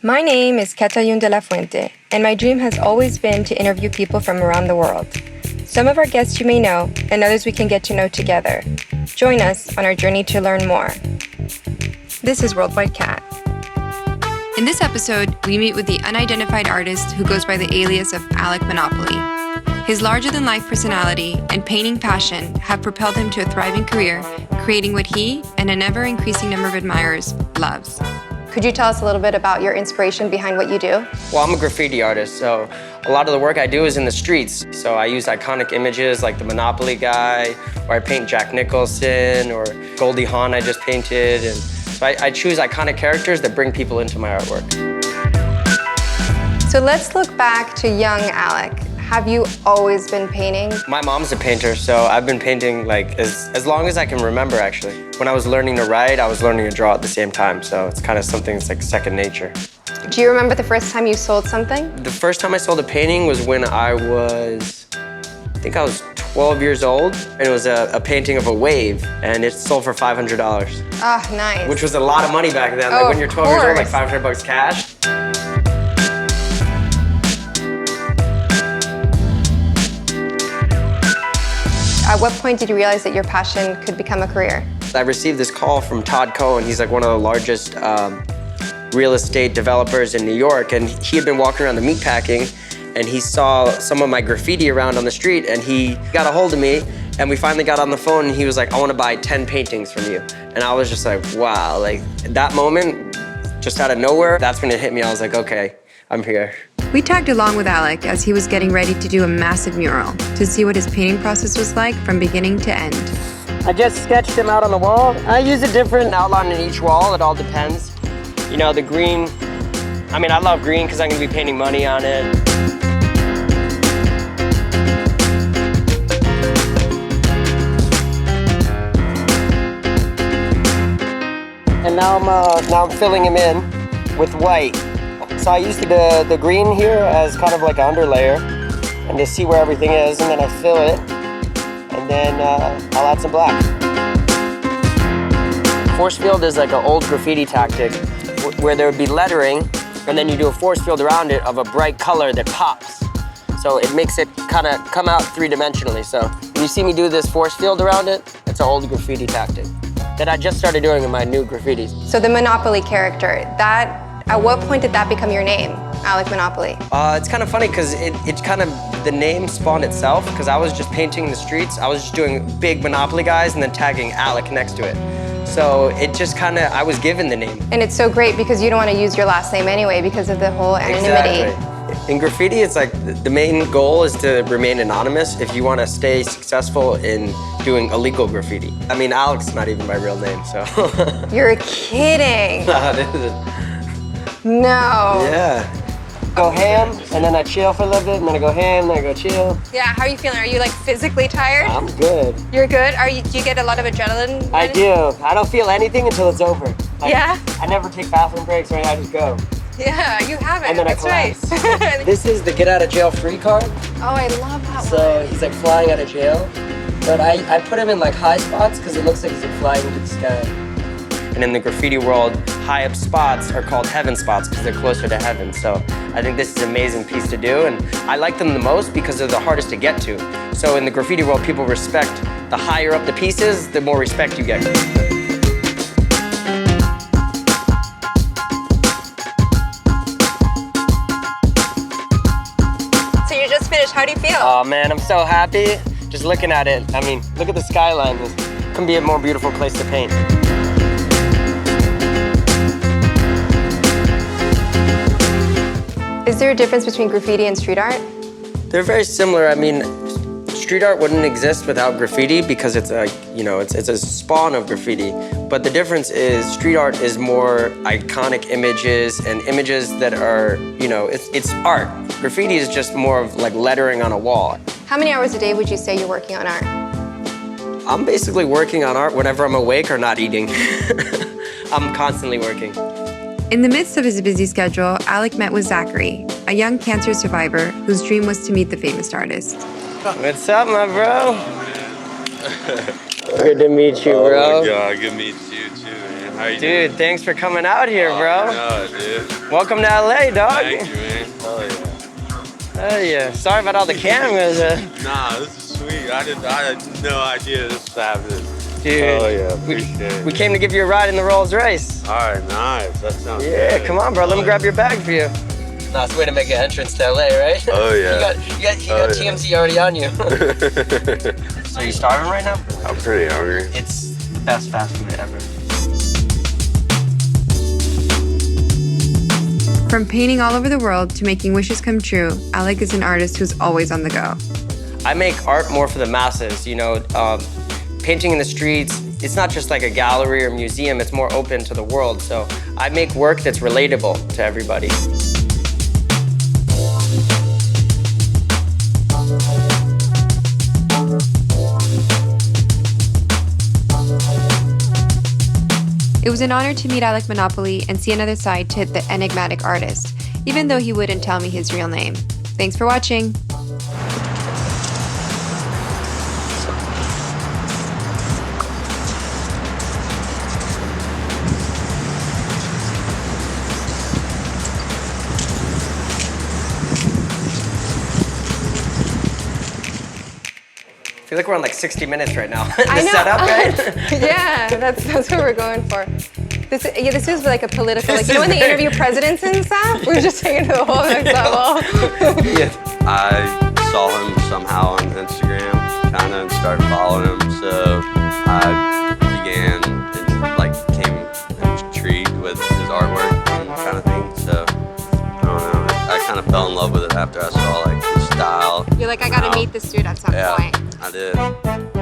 My name is Catayun de la Fuente, and my dream has always been to interview people from around the world. Some of our guests you may know, and others we can get to know together. Join us on our journey to learn more. This is Worldwide Cat. In this episode, we meet with the unidentified artist who goes by the alias of Alec Monopoly. His larger-than-life personality and painting passion have propelled him to a thriving career, creating what he and an ever-increasing number of admirers loves. Could you tell us a little bit about your inspiration behind what you do? Well, I'm a graffiti artist, so a lot of the work I do is in the streets. So I use iconic images like the Monopoly guy, or I paint Jack Nicholson, or Goldie Hawn I just painted. And so I choose iconic characters that bring people into my artwork. So let's look back to young Alec. Have you always been painting? My mom's a painter, so I've been painting like as long as I can remember, actually. When I was learning to write, I was learning to draw at the same time, so it's kind of something that's like second nature. Do you remember the first time you sold something? The first time I sold a painting was when I think I was 12 years old, and it was a painting of a wave, and it sold for $500. Ah, nice. Which was a lot of money back then. Oh, like when you're 12 years old, like course. $500 cash. At what point did you realize that your passion could become a career? I received this call from Todd Cohen. He's like one of the largest real estate developers in New York, and he had been walking around the meatpacking, and he saw some of my graffiti around on the street, and he got a hold of me, and we finally got on the phone, and he was like, I want to buy 10 paintings from you. And I was just like, wow, like that moment, just out of nowhere, that's when it hit me. I was like, okay, I'm here. We tagged along with Alec as he was getting ready to do a massive mural to see what his painting process was like from beginning to end. I just sketched him out on the wall. I use a different outline in each wall. It all depends. You know, the green, I love green because I'm going to be painting money on it. And now I'm filling him in with white. So I use the green here as kind of like an underlayer and to see where everything is, and then I fill it, and then I'll add some black. Force field is like an old graffiti tactic where there would be lettering, and then you do a force field around it of a bright color that pops. So it makes it kind of come out three-dimensionally. So when you see me do this force field around it, it's an old graffiti tactic that I just started doing in my new graffitis. So the Monopoly character, at what point did that become your name, Alec Monopoly? It's kind of funny because the name spawned itself because I was just painting the streets. I was just doing big Monopoly guys and then tagging Alec next to it. So it just I was given the name. And it's so great because you don't want to use your last name anyway because of the whole anonymity. Exactly. In graffiti, it's like the main goal is to remain anonymous if you want to stay successful in doing illegal graffiti. Alec's not even my real name, so. You're kidding. No, it isn't. No. Yeah. Go ham, and then I chill for a little bit, and then I go ham, then I go chill. Yeah, how are you feeling? Are you like physically tired? I'm good. You're good? Do you get a lot of adrenaline? I do. I don't feel anything until it's over. Yeah? I never take bathroom breaks or anything, I just go. Yeah, you have it. And then That's I collapse. right. This is the get out of jail free card. Oh, I love that one. So he's like flying out of jail. But I put him in like high spots because it looks like he's like flying into the sky. And in the graffiti world, high up spots are called heaven spots because they're closer to heaven. So I think this is an amazing piece to do, and I like them the most because they're the hardest to get to. So in the graffiti world, people respect the higher up the pieces, the more respect you get. So you just finished, how do you feel? Oh man, I'm so happy. Just looking at it, look at the skyline. This couldn't be a more beautiful place to paint. Is there a difference between graffiti and street art? They're very similar. Street art wouldn't exist without graffiti because it's a spawn of graffiti. But the difference is street art is more iconic images and images that are, it's art. Graffiti is just more of like lettering on a wall. How many hours a day would you say you're working on art? I'm basically working on art whenever I'm awake or not eating. I'm constantly working. In the midst of his busy schedule, Alec met with Zachary, a young cancer survivor whose dream was to meet the famous artist. What's up, my bro? Good to meet you, bro. Oh my God, good to meet you too, man. man. How you doing? Dude, thanks for coming out here, bro. No, dude. Welcome to LA, dog. Thank you, man. Hell yeah. Hell yeah. Sorry about all the cameras. Nah, this is sweet. I had no idea this was happening. Dude, Oh yeah, appreciate it. we came to give you a ride in the Rolls Royce. All right, nice. That sounds Yeah, good. come on, bro. Let me grab your bag for you. Nice way to make an entrance to LA, right? Oh yeah. you got TMZ already on you. So you starving right now? I'm pretty hungry. It's the best fast food ever. From painting all over the world to making wishes come true, Alec is an artist who's always on the go. I make art more for the masses, you know. Painting in the streets, it's not just like a gallery or museum, it's more open to the world. So I make work that's relatable to everybody. It was an honor to meet Alec Monopoly and see another side to the enigmatic artist, even though he wouldn't tell me his real name. Thanks for watching. I feel like we're on like 60 Minutes right now. I know. Setup, right? Yeah, that's what we're going for. This is like a political, like, you know when they very- interview presidents and stuff? We're just taking it to the whole next level. Yeah. I saw him somehow on Instagram, kind of, and started following him. So I began and became intrigued with his artwork and kind of thing. So I don't know. I kind of fell in love with it after I saw like the style. You're like, I gotta meet this dude at some point. I did.